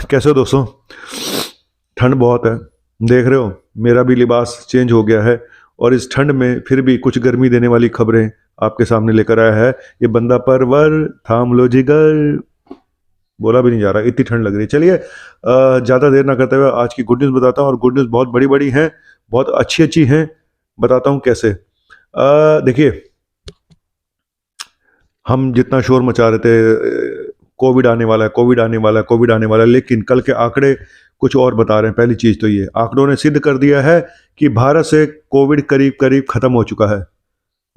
कैसे हो दोस्तों। ठंड बहुत है, देख रहे हो मेरा भी लिबास चेंज हो गया है। और इस ठंड में फिर भी कुछ गर्मी देने वाली खबरें आपके सामने लेकर आया है ये बंदा परवर। थाम लो जिगर, बोला भी नहीं जा रहा, इतनी ठंड लग रही है। चलिए ज़्यादा देर ना करते हुए आज की गुड न्यूज़ बताता हूँ। और गुड न्यूज़ बहुत बड़ी बड़ी हैं, बहुत अच्छी अच्छी हैं। बताता हूँ कैसे। देखिए, हम जितना शोर मचा रहे थे कोविड आने वाला है, कोविड आने वाला है, कोविड आने वाला है, लेकिन कल के आंकड़े कुछ और बता रहे हैं। पहली चीज तो ये आंकड़ों ने सिद्ध कर दिया है कि भारत से कोविड करीब करीब खत्म हो चुका है।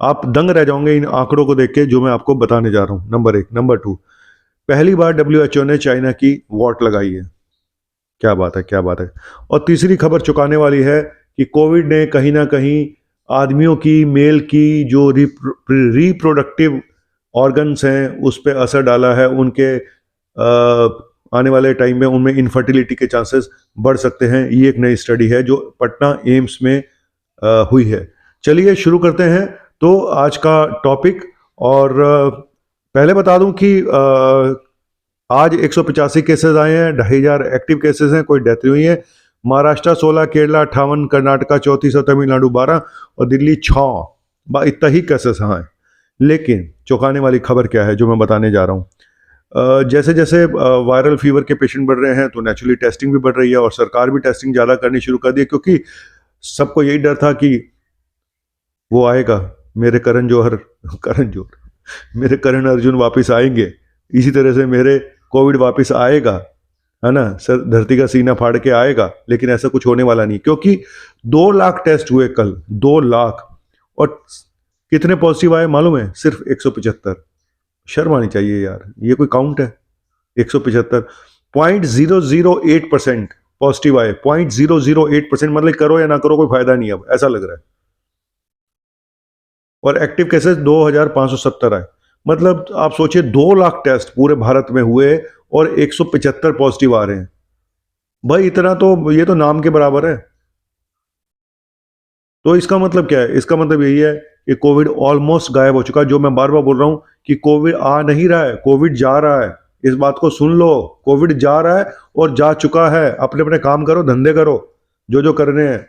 आप दंग रह जाओगे इन आंकड़ों को देख के जो मैं आपको बताने जा रहा हूं। नंबर एक। नंबर टू, पहली बार WHO ने चाइना की वॉट लगाई है। क्या बात है, क्या बात है। और तीसरी खबर चौंकाने वाली है कि कोविड ने कहीं ना कहीं आदमियों की, मेल की जो रिप्रोडक्टिव ऑर्गन्स हैं उस पर असर डाला है। उनके आने वाले टाइम में उनमें इनफर्टिलिटी के चांसेस बढ़ सकते हैं। ये एक नई स्टडी है जो पटना एम्स में हुई है। चलिए शुरू करते हैं तो आज का टॉपिक। और पहले बता दूं कि आज 185 केसेस आए हैं, 2500 एक्टिव केसेस हैं, कोई डेथ नहीं हुई है। महाराष्ट्र 16, केरला 58, कर्नाटका 34 और तमिलनाडु 12 और दिल्ली 6। इतना ही केसेस हैं। लेकिन चौंकाने वाली खबर क्या है जो मैं बताने जा रहा हूँ। जैसे जैसे वायरल फीवर के पेशेंट बढ़ रहे हैं तो नेचुरली टेस्टिंग भी बढ़ रही है और सरकार भी टेस्टिंग ज़्यादा करनी शुरू कर दी है, क्योंकि सबको यही डर था कि वो आएगा, मेरे मेरे करण अर्जुन वापस आएंगे, इसी तरह से मेरे कोविड वापस आएगा, है ना, सर धरती का सीना फाड़ के आएगा। लेकिन ऐसा कुछ होने वाला नहीं, क्योंकि 2 लाख टेस्ट हुए कल, 2 लाख। और कितने पॉजिटिव आए मालूम है? सिर्फ 175। शर्म आनी चाहिए यार, ये कोई काउंट है? 175, 0.008% पॉजिटिव आए। 0.008%, मतलब करो या ना करो कोई फायदा नहीं, अब ऐसा लग रहा है। और एक्टिव केसेस 2570 आए। मतलब आप सोचिए 2 लाख टेस्ट पूरे भारत में हुए और 175 पॉजिटिव आ रहे हैं। भाई इतना तो, ये तो नाम के बराबर है। तो इसका मतलब क्या है? इसका मतलब यही है कि कोविड ऑलमोस्ट गायब हो चुका है। जो मैं बार बार बोल रहा हूं कि कोविड आ नहीं रहा है, कोविड जा रहा है। इस बात को सुन लो, कोविड जा रहा है और जा चुका है। अपने अपने काम करो, धंधे करो, जो जो करने हैं।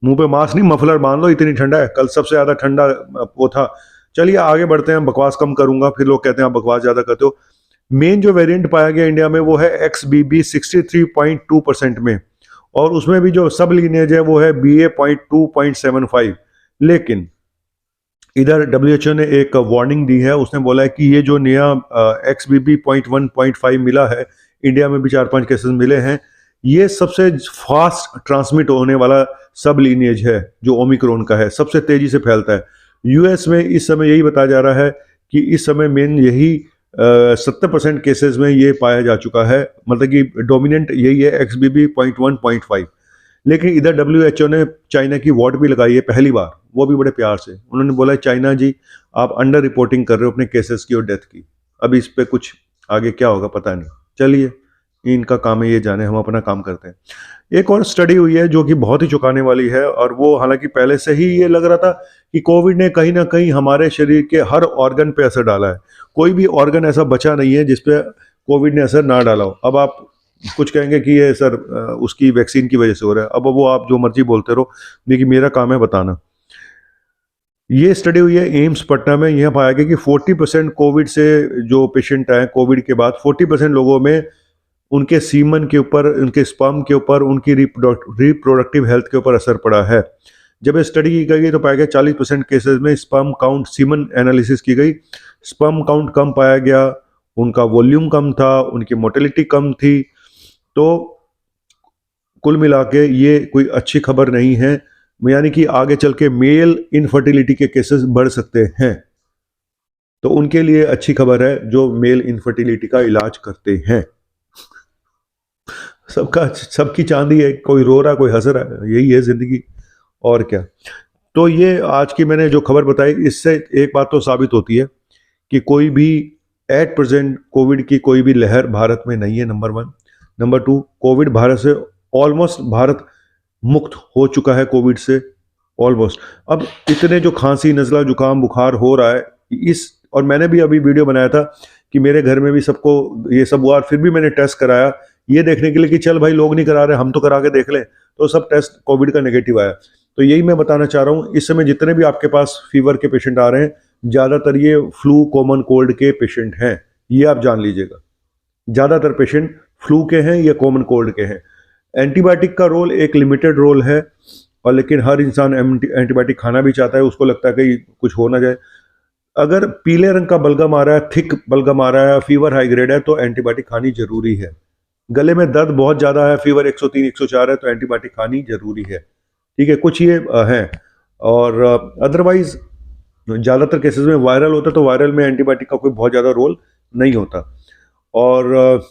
मुंह पे मास्क नहीं, मफलर बांध लो, इतनी ठंडा है। कल सबसे ज्यादा ठंडा वो था। चलिए आगे बढ़ते हैं, बकवास कम करूंगा, फिर लोग कहते हैं आप बकवास ज्यादा करते हो। मेन जो वेरिएंट पाया गया इंडिया में वो है XBB 63.2% में, और उसमें भी जो सब लीनेज है वो है BA.2.75। लेकिन इधर WHO ने एक वार्निंग दी है। उसने बोला है कि ये जो नया XBB.1.5 मिला है, इंडिया में भी 4-5 केसेस मिले हैं, ये सबसे फास्ट ट्रांसमिट होने वाला सब लीनेज है जो ओमिक्रॉन का है, सबसे तेजी से फैलता है। US में इस समय यही बताया जा रहा है कि इस समय मेन यही 70% केसेस में ये पाया जा चुका है, मतलब कि डोमिनेंट यही है XBB.1.5। लेकिन इधर WHO ने चाइना की वॉट भी लगाई है पहली बार, वो भी बड़े प्यार से। उन्होंने बोला चाइना जी आप अंडर रिपोर्टिंग कर रहे हो अपने केसेस की और डेथ की। अभी इस पे कुछ आगे क्या होगा पता नहीं। चलिए, इनका काम है ये जाने, हम अपना काम करते हैं। एक और स्टडी हुई है जो कि बहुत ही चौंकाने वाली है, और वो हालांकि पहले से ही ये लग रहा था कि कोविड ने कहीं ना कहीं हमारे शरीर के हर ऑर्गन पे असर डाला है। कोई भी ऑर्गन ऐसा बचा नहीं है जिसपे कोविड ने असर ना डाला हो। अब आप कुछ कहेंगे कि ये सर उसकी वैक्सीन की वजह से हो रहा है। अब वो आप जो मर्जी बोलते रहो, लेकिन मेरा काम है बताना। ये स्टडी हुई है एम्स पटना में। यह पाया गया कि 40% कोविड से जो पेशेंट आए कोविड के बाद, 40% लोगों में उनके सीमन के ऊपर, उनके स्पर्म के ऊपर, उनकी रिप्रोडक्टिव हेल्थ के ऊपर असर पड़ा है। जब ये स्टडी की गई तो पाया गया 40% केसेस में स्पर्म काउंट, सीमन एनालिसिस की गई, स्पर्म काउंट कम पाया गया, उनका वॉल्यूम कम था, उनकी मोटिलिटी कम थी। तो कुल मिला के ये कोई अच्छी खबर नहीं है, यानी कि आगे चल के मेल इनफर्टिलिटी के केसेस बढ़ सकते हैं। तो उनके लिए अच्छी खबर है जो मेल इनफर्टिलिटी का इलाज करते हैं। सबकी चांदी है, कोई रो रहा कोई हंस रहा है, यही है जिंदगी, और क्या। तो ये आज की मैंने जो खबर बताई, इससे एक बात तो साबित होती है कि कोई भी एट प्रेजेंट कोविड की कोई भी लहर भारत में नहीं है, नंबर 1। नंबर 2, कोविड भारत से ऑलमोस्ट, भारत मुक्त हो चुका है कोविड से। ऑलमोस्ट। अब इतने जो खांसी, नज़ला, जुकाम, बुखार हो रहा है इस, और मैंने भी अभी वीडियो बनाया था कि मेरे घर में भी सबको ये सब हुआ, फिर भी मैंने टेस्ट कराया ये देखने के लिए कि चल भाई लोग नहीं करा रहे, हम तो करा के देख लें, तो सब टेस्ट कोविड का नेगेटिव आया। तो यही मैं बताना चाह रहा हूँ, इस समय जितने भी आपके पास फीवर के पेशेंट आ रहे हैं, ज़्यादातर ये फ्लू, कॉमन कोल्ड के पेशेंट हैं, ये आप जान लीजिएगा। ज़्यादातर पेशेंट फ्लू के हैं या कॉमन कोल्ड के हैं। एंटीबायोटिक का रोल एक लिमिटेड रोल है, और लेकिन हर इंसान एंटीबायोटिक खाना भी चाहता है, उसको लगता है कि कुछ हो ना जाए। अगर पीले रंग का बलगम आ रहा है, थिक बलगम आ रहा है, फीवर हाई ग्रेड है, तो एंटीबायोटिक खानी जरूरी है। गले में दर्द बहुत ज़्यादा है, फीवर 103 104 है, तो एंटीबायोटिक खानी जरूरी है। ठीक है, कुछ ये हैं। और अदरवाइज ज़्यादातर केसेस में वायरल होता है, तो वायरल में एंटीबायोटिक का कोई बहुत ज़्यादा रोल नहीं होता। और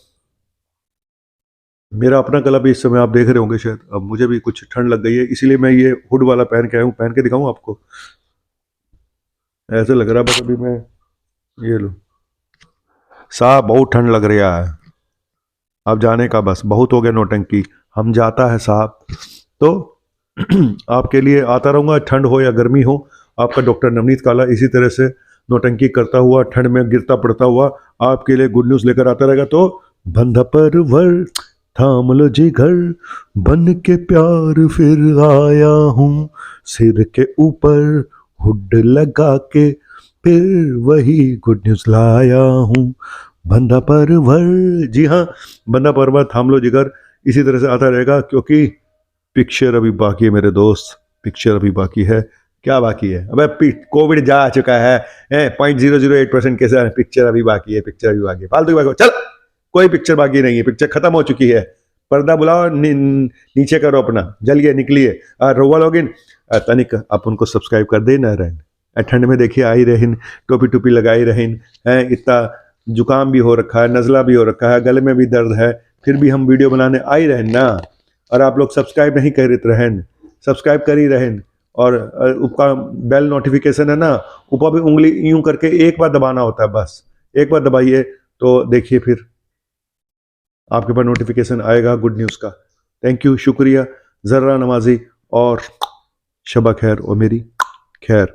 मेरा अपना गला भी इस समय आप देख रहे होंगे शायद, अब मुझे भी कुछ ठंड लग गई है, इसीलिए मैं ये हुड वाला पहन के आया हूँ। पहन के दिखाऊं आपको, ऐसे लग रहा है बस अभी मैं, ये लो साहब, बहुत ठंड लग रहा है। अब जाने का बस, बहुत हो गया नौटंकी, हम जाता है साहब। तो आपके लिए आता रहूँगा, ठंड हो या गर्मी हो। आपका डॉक्टर नवनीत काला इसी तरह से नौटंकी करता हुआ, ठंड में गिरता पड़ता हुआ आपके लिए गुड न्यूज़ लेकर आता रहेगा। तो बंधा परवर थाम लो जिगर, बन के प्यार फिर आया हूँ, सिर के ऊपर हुड लगा के फिर वही गुड न्यूज़ लाया हूँ। बंधा परवर, जी हाँ, बंधा परवर थाम लो जिगर इसी तरह से आता रहेगा, क्योंकि पिक्चर अभी बाकी है मेरे दोस्त, पिक्चर अभी बाकी है। क्या बाकी है? अबे कोविड जा चुका है 0.008% कैसे, पिक्चर अभी बाकी है, पिक्चर अभी बाकी है, फालतू की बात। चल, कोई पिक्चर बाकी नहीं है, पिक्चर खत्म हो चुकी है। पर्दा बुलाओ, नीचे करो अपना, जलिए निकलिए। रोवा लोगिन तनिक आप उनको सब्सक्राइब कर दे ना रहन, ठंड में देखिए आई रहन, टोपी टोपी लगाई रहन है, इतना जुकाम भी हो रखा है, नज़ला भी हो रखा है, गले में भी दर्द है, फिर भी हम वीडियो बनाने आई रहन ना। और आप लोग सब्सक्राइब नहीं कर रहन, सब्सक्राइब कर ही रहन। और ऊपर बेल नोटिफिकेशन है ना, ऊपर भी उंगली यूं करके एक बार दबाना होता है, बस एक बार दबाइए तो देखिए फिर आपके पास नोटिफिकेशन आएगा गुड न्यूज़ का। थैंक यू, शुक्रिया, ज़र्रा नवाजी, और शबा खैर और मेरी खैर।